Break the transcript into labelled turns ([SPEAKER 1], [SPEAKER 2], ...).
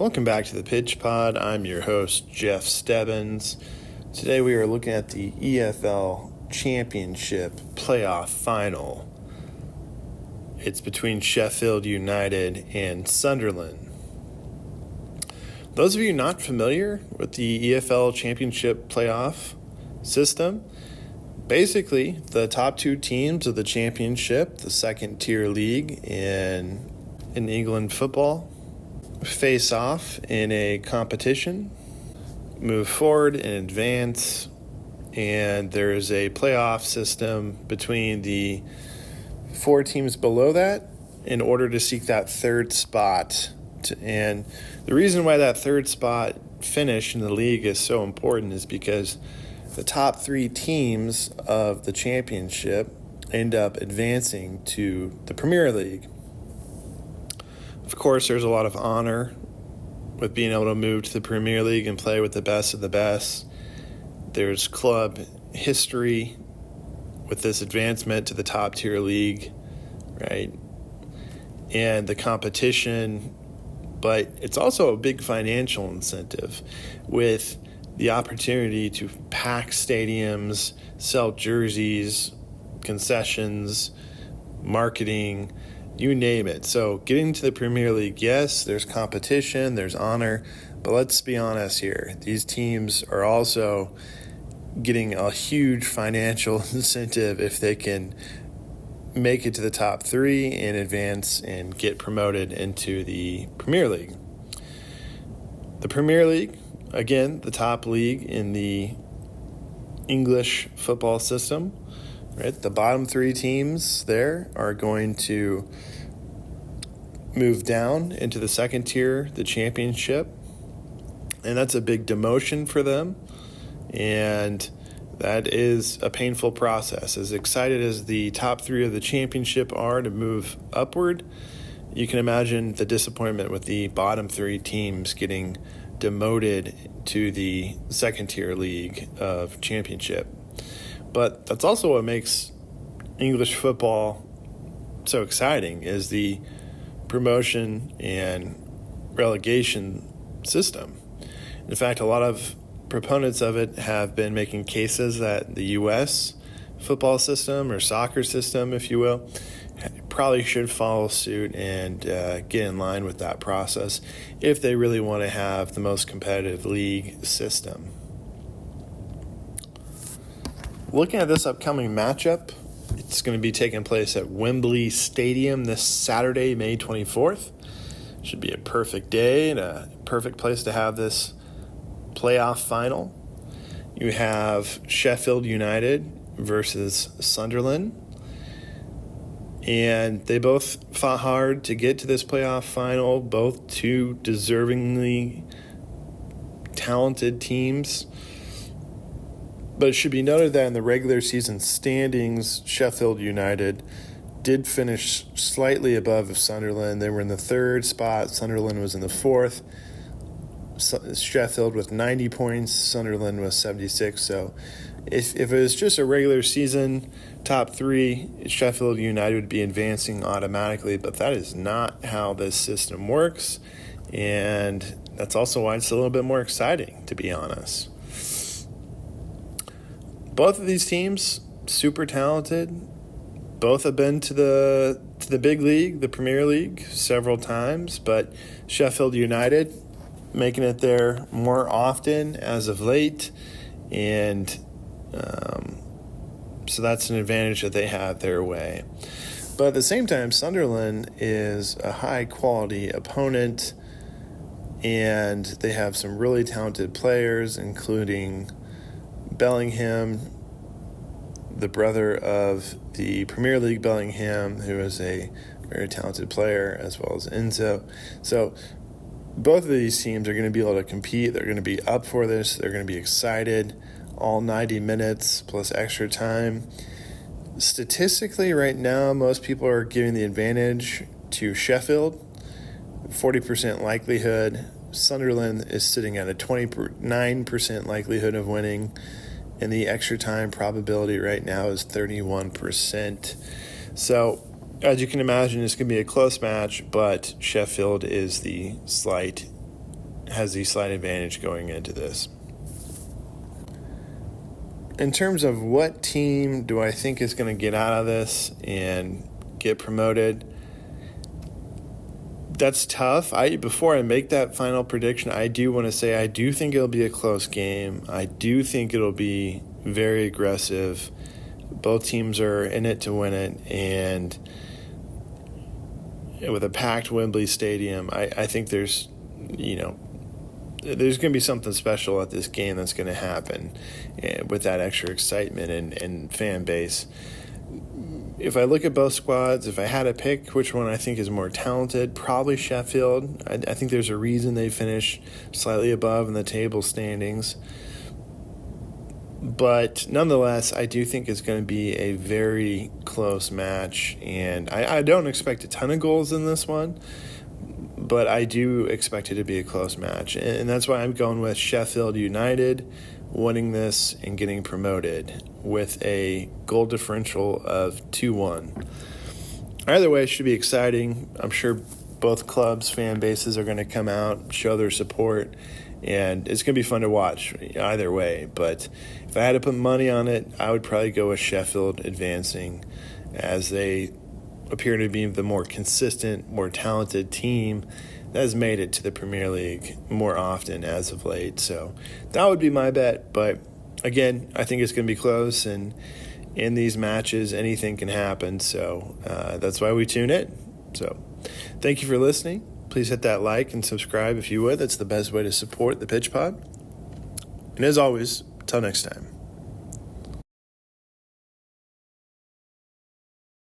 [SPEAKER 1] Welcome back to the Pitch Pod. I'm your host, Jeff Stebbins. Today we are looking at the EFL Championship Playoff Final. It's between Sheffield United and Sunderland. Those of you not familiar with the EFL Championship Playoff system, basically the top two teams of the championship, the second tier league in England football, face off in a competition, move forward and advance, and there is a playoff system between the four teams below that in order to seek that third spot. And the reason why that third spot finish in the league is so important is because the top three teams of the championship end up advancing to the Premier League. Of course, there's a lot of honor with being able to move to the Premier League and play with the best of the best. There's club history with this advancement to the top tier league, right? And the competition, but it's also a big financial incentive with the opportunity to pack stadiums, sell jerseys, concessions, marketing, you name it. So getting to the Premier League, yes, there's competition, there's honor, but let's be honest here. These teams are also getting a huge financial incentive if they can make it to the top three and advance and get promoted into the Premier League. The Premier League, again, the top league in the English football system, right? The bottom three teams there are going to move down into the second tier, the championship, and that's a big demotion for them, and that is a painful process. As excited as the top three of the championship are to move upward, you can imagine the disappointment with the bottom three teams getting demoted to the second tier league of championship. But that's also what makes English football so exciting, is the promotion and relegation system. In fact, a lot of proponents of it have been making cases that the U.S. football system, or soccer system, if you will, probably should follow suit and get in line with that process if they really want to have the most competitive league system. Looking at this upcoming matchup, it's going to be taking place at Wembley Stadium this Saturday, May 24th. Should be a perfect day and a perfect place to have this playoff final. You have Sheffield United versus Sunderland, and they both fought hard to get to this playoff final, both two deservingly talented teams. But it should be noted that in the regular season standings, Sheffield United did finish slightly above Sunderland. They were in the third spot. Sunderland was in the fourth. Sheffield with 90 points. Sunderland was 76. So if it was just a regular season top three, Sheffield United would be advancing automatically. But that is not how this system works. And that's also why it's a little bit more exciting, to be honest. Both of these teams, super talented. Both have been to the big league, the Premier League, several times. But Sheffield United making it there more often as of late. And so that's an advantage that they have their way. But at the same time, Sunderland is a high-quality opponent. And they have some really talented players, including Bellingham, the brother of the Premier League Bellingham, who is a very talented player, as well as Enzo. So both of these teams are going to be able to compete. They're going to be up for this. They're going to be excited all 90 minutes plus extra time. Statistically, right now, most people are giving the advantage to Sheffield, 40% likelihood. Sunderland is sitting at a 29% likelihood of winning, and the extra time probability right now is 31%. So, as you can imagine, it's going to be a close match, but Sheffield is the slight has the slight advantage going into this. In terms of what team do I think is going to get out of this and get promoted, that's tough. Before I make that final prediction, I do want to say I do think it'll be a close game. I do think it'll be very aggressive. Both teams are in it to win it, and with a packed Wembley Stadium, I think there's going to be something special at this game that's going to happen with that extra excitement and fan base. If I look at both squads, if I had to pick which one I think is more talented, probably Sheffield. I think there's a reason they finished slightly above in the table standings. But nonetheless, I do think it's going to be a very close match, and I don't expect a ton of goals in this one, but I do expect it to be a close match, and that's why I'm going with Sheffield United winning this and getting promoted with a goal differential of 2-1. Either way, it should be exciting. I'm sure both clubs' fan bases are going to come out, show their support, and it's going to be fun to watch either way. But if I had to put money on it, I would probably go with Sheffield advancing, as they appear to be the more consistent, more talented team that has made it to the Premier League more often as of late. So that would be my bet. But again, I think it's going to be close, and in these matches, anything can happen. So that's why we tune in. So thank you for listening. Please hit that like and subscribe if you would. That's the best way to support the Pitch Pod. And as always, till next time.